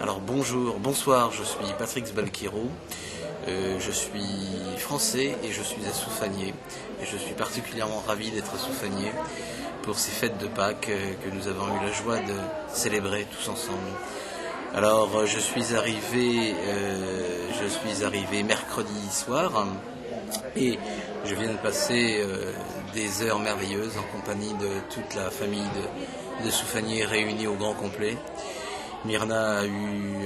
Alors bonsoir, je suis Patrick Sbalkiro, je suis français et je suis assoufanier. Et je suis particulièrement ravi d'être assoufanier pour ces fêtes de Pâques que nous avons eu la joie de célébrer tous ensemble. Alors je suis arrivé mercredi soir et je viens de passer des heures merveilleuses en compagnie de toute la famille de soufaniers réunis au grand complet. Myrna a eu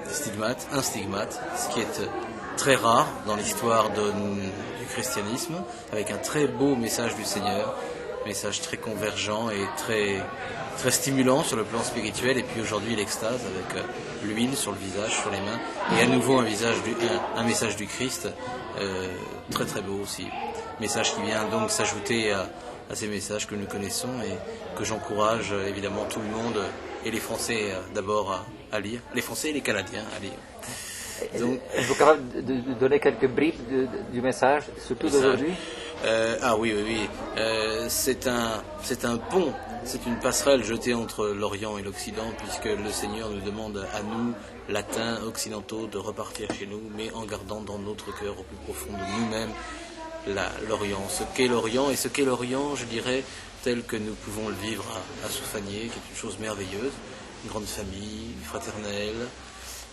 un stigmate, ce qui est très rare dans l'histoire du christianisme, avec un très beau message du Seigneur, message très convergent et très, très stimulant sur le plan spirituel, et puis aujourd'hui l'extase avec l'huile sur le visage, sur les mains, et à nouveau un message du Christ, très très beau aussi. Message qui vient donc s'ajouter à ces messages que nous connaissons et que j'encourage évidemment tout le monde, et les Français d'abord à lire, les Français et les Canadiens à lire. Donc, êtes-vous capable de donner quelques bribes du message, surtout d'aujourd'hui? Oui. C'est un pont, c'est une passerelle jetée entre l'Orient et l'Occident, puisque le Seigneur nous demande à nous, latins, occidentaux, de repartir chez nous, mais en gardant dans notre cœur, au plus profond de nous-mêmes, l'Orient. Ce qu'est l'Orient, je dirais, tel que nous pouvons le vivre à Soufanié, qui est une chose merveilleuse, une grande famille, fraternelle,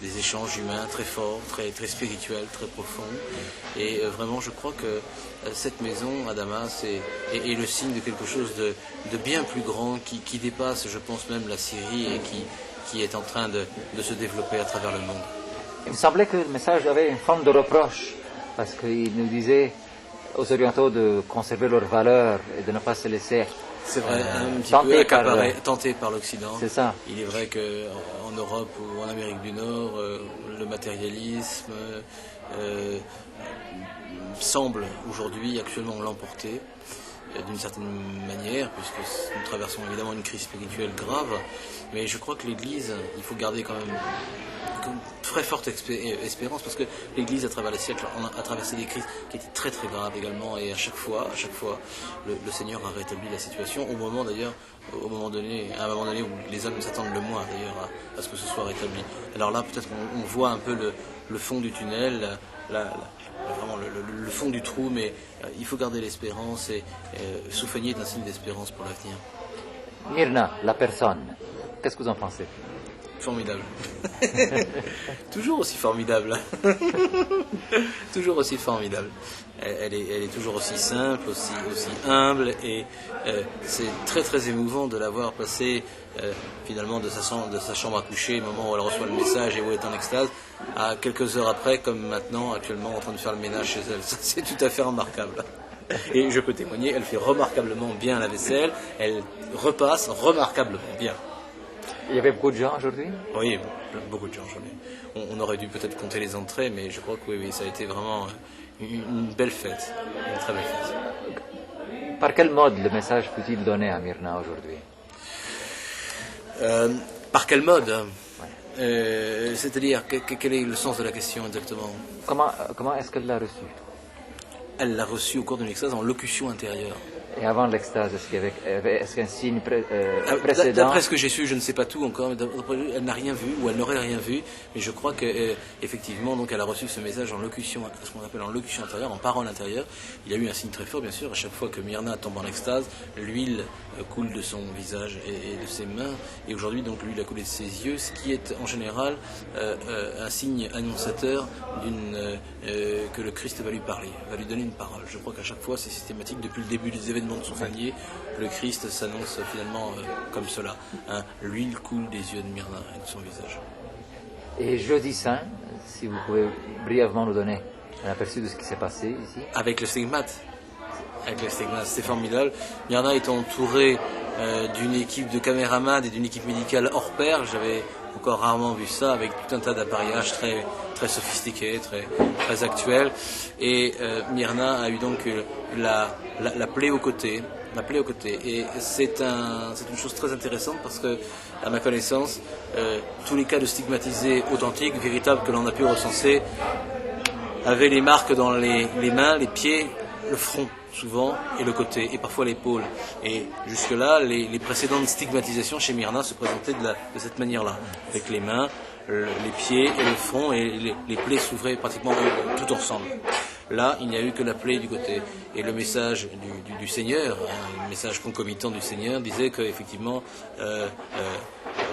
des échanges humains très forts, très, très spirituels, très profonds. Et vraiment, je crois que cette maison à Damas est le signe de quelque chose de bien plus grand, qui dépasse, je pense, même la Syrie et qui est en train de se développer à travers le monde. Il me semblait que le message avait une forme de reproche, parce qu'il nous disait aux orientaux de conserver leurs valeurs et de ne pas se laisser un petit peu tenté par l'Occident. C'est ça. Il est vrai qu'en Europe ou en Amérique du Nord, le matérialisme semble aujourd'hui actuellement l'emporter d'une certaine manière, puisque nous traversons évidemment une crise spirituelle grave, mais je crois que l'Église, il faut garder quand même une très forte espérance, parce que l'Église à travers les siècles a traversé des crises qui étaient très très graves également, et à chaque fois le Seigneur a rétabli la situation à un moment donné où les hommes s'attendent le moins d'ailleurs à ce que ce soit rétabli. Alors là peut-être on voit un peu le fond du tunnel, vraiment le fond du trou, mais il faut garder l'espérance, et Soufanié est un signe d'espérance pour l'avenir. Myrna, la personne, qu'est-ce que vous en pensez? Formidable. Toujours aussi formidable. Toujours aussi formidable. Elle est toujours aussi simple, aussi humble, et c'est très très émouvant de la voir passer finalement de sa chambre à coucher, au moment où elle reçoit le message et où elle est en extase, à quelques heures après, comme maintenant, actuellement, en train de faire le ménage chez elle. Ça, c'est tout à fait remarquable. Et je peux témoigner, elle fait remarquablement bien la vaisselle, elle repasse remarquablement bien. Il y avait beaucoup de gens aujourd'hui? Oui, beaucoup de gens aujourd'hui. On aurait dû peut-être compter les entrées, mais je crois que oui, ça a été vraiment une belle fête, une très belle fête. Par quel mode le message peut-il donner à Myrna aujourd'hui? Par quel mode? Ouais. C'est-à-dire, quel est le sens de la question exactement? Comment est-ce qu'elle l'a reçu? Elle l'a reçu au cours d'une extase en locution intérieure. Et avant l'extase, est-ce qu'un signe précédent? D'après ce que j'ai su, je ne sais pas tout encore, mais elle n'a rien vu, ou elle n'aurait rien vu, mais je crois qu'effectivement, donc elle a reçu ce message en locution, ce qu'on appelle en locution intérieure, en parole intérieure. Il y a eu un signe très fort, bien sûr, à chaque fois que Myrna tombe en extase, l'huile coule de son visage et de ses mains, et aujourd'hui, donc, l'huile a coulé de ses yeux, ce qui est en général un signe annonçateur que le Christ va lui parler, va lui donner une parole. Je crois qu'à chaque fois, c'est systématique depuis le début des événements de Soufanié, le Christ s'annonce finalement comme cela. L'huile coule des yeux de Myrna et de son visage. Et jeudi saint, si vous pouvez brièvement nous donner un aperçu de ce qui s'est passé ici. Avec le stigmate, c'est formidable. Myrna est entourée d'une équipe de caméramans et d'une équipe médicale hors pair. J'avais encore rarement vu ça, avec tout un tas d'appareillages très, très sophistiqués, très, très actuels. Et Myrna a eu donc la plaie au côté. Et c'est une chose très intéressante, parce que, à ma connaissance, tous les cas de stigmatisés authentiques, véritables, que l'on a pu recenser, avaient les marques dans les mains, les pieds, le front souvent et le côté et parfois l'épaule. Et jusque-là, les précédentes stigmatisations chez Myrna se présentaient de cette manière-là, avec les mains, les pieds et le front, et les plaies s'ouvraient pratiquement tout ensemble. Là, il n'y a eu que la plaie du côté. Et le message du Seigneur, le message concomitant du Seigneur, disait qu'effectivement,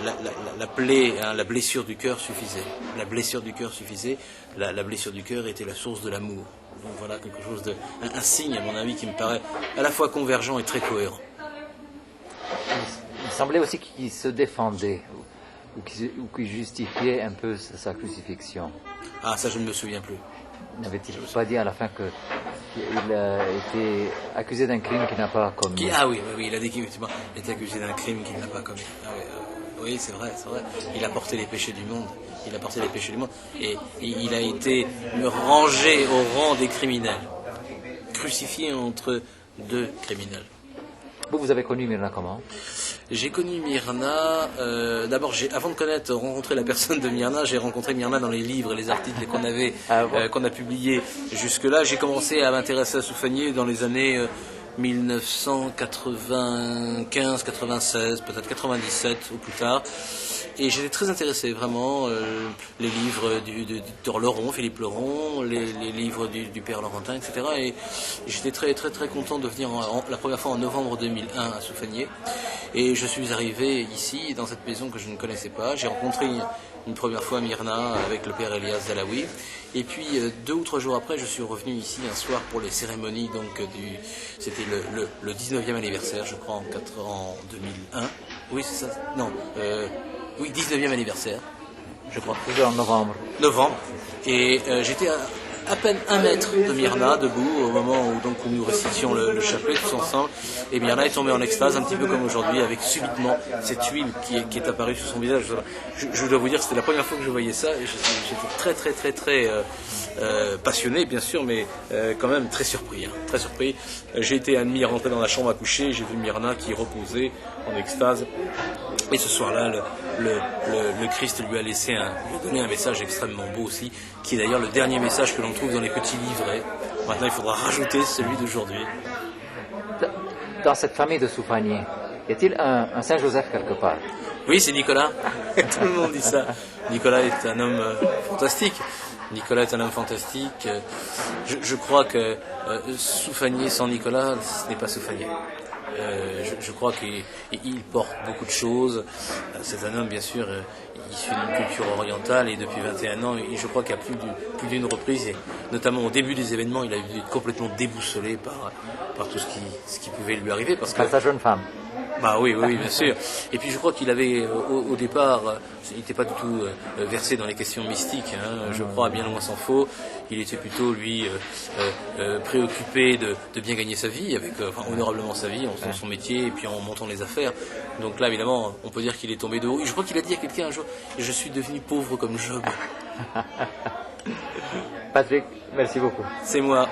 la plaie, la blessure du cœur suffisait. La blessure du cœur suffisait. La blessure du cœur était la source de l'amour. Donc voilà quelque chose un signe, à mon avis, qui me paraît à la fois convergent et très cohérent. Il semblait aussi qu'il se défendait, ou qu'il justifiait un peu sa crucifixion. Ah, ça, je ne me souviens plus. N'avait-il pas dit à la fin qu'il a été accusé d'un crime qu'il n'a pas commis? Ah oui, il a dit qu'il était accusé d'un crime qu'il n'a pas commis. Ah oui, c'est vrai. Il a porté les péchés du monde. Et il a été rangé au rang des criminels. Crucifié entre deux criminels. Vous avez connu Myrna comment? J'ai connu Myrna, d'abord, avant de rencontrer la personne de Myrna, j'ai rencontré Myrna dans les livres et les articles qu'on a publiés jusque-là. J'ai commencé à m'intéresser à Soufanié dans les années 1995, 96, peut-être 97 ou plus tard. Et j'étais très intéressé, vraiment, les livres d'Hector Leron, Philippe Leron, les livres du Père Laurentin, etc. Et j'étais très, très, très content de venir la première fois en novembre 2001 à Soufanié. Et je suis arrivé ici, dans cette maison que je ne connaissais pas. J'ai rencontré une première fois Myrna avec le Père Elias Zalaoui. Et puis, 2 ou 3 jours après, je suis revenu ici un soir pour les cérémonies. Donc, c'était le 19e anniversaire, je crois, en 2001. Oui, c'est ça. Non. Oui, 19e anniversaire, je crois. C'était en novembre. Et j'étais à peine 1 mètre de Myrna, debout, au moment où nous récitions le chapelet tous ensemble. Et Myrna est tombée en extase, un petit peu comme aujourd'hui, avec subitement cette huile qui est apparue sur son visage. Je dois vous dire que c'était la première fois que je voyais ça. Et j'étais très, très, très, très passionné, bien sûr, mais quand même très surpris. Très surpris. J'ai été admis à rentrer dans la chambre à coucher. J'ai vu Myrna qui reposait en extase. Et ce soir-là, le Christ lui a donné un message extrêmement beau aussi, qui est d'ailleurs le dernier message que l'on trouve dans les petits livrets. Maintenant, il faudra rajouter celui d'aujourd'hui. Dans cette famille de Soufanié, y a-t-il un Saint-Joseph quelque part? Oui, c'est Nicolas. Tout le monde dit ça. Nicolas est un homme fantastique. Je crois que Soufanié sans Nicolas, ce n'est pas Soufanié. Je crois qu'il porte beaucoup de choses. C'est un homme, bien sûr, issu d'une culture orientale, et depuis 21 ans, et je crois qu'à plus d'une reprise, et notamment au début des événements, il a été complètement déboussolé par tout ce qui pouvait lui arriver. Par sa jeune femme. Bah oui, bien sûr. Et puis je crois qu'il avait, au départ, il n'était pas du tout versé dans les questions mystiques, je crois, bien loin s'en faut. Il était plutôt, lui, préoccupé de bien gagner sa vie, honorablement sa vie, en faisant son métier et puis en montant les affaires. Donc là, évidemment, on peut dire qu'il est tombé de haut. Et je crois qu'il a dit à quelqu'un un jour, je suis devenu pauvre comme Job. Patrick, merci beaucoup. C'est moi.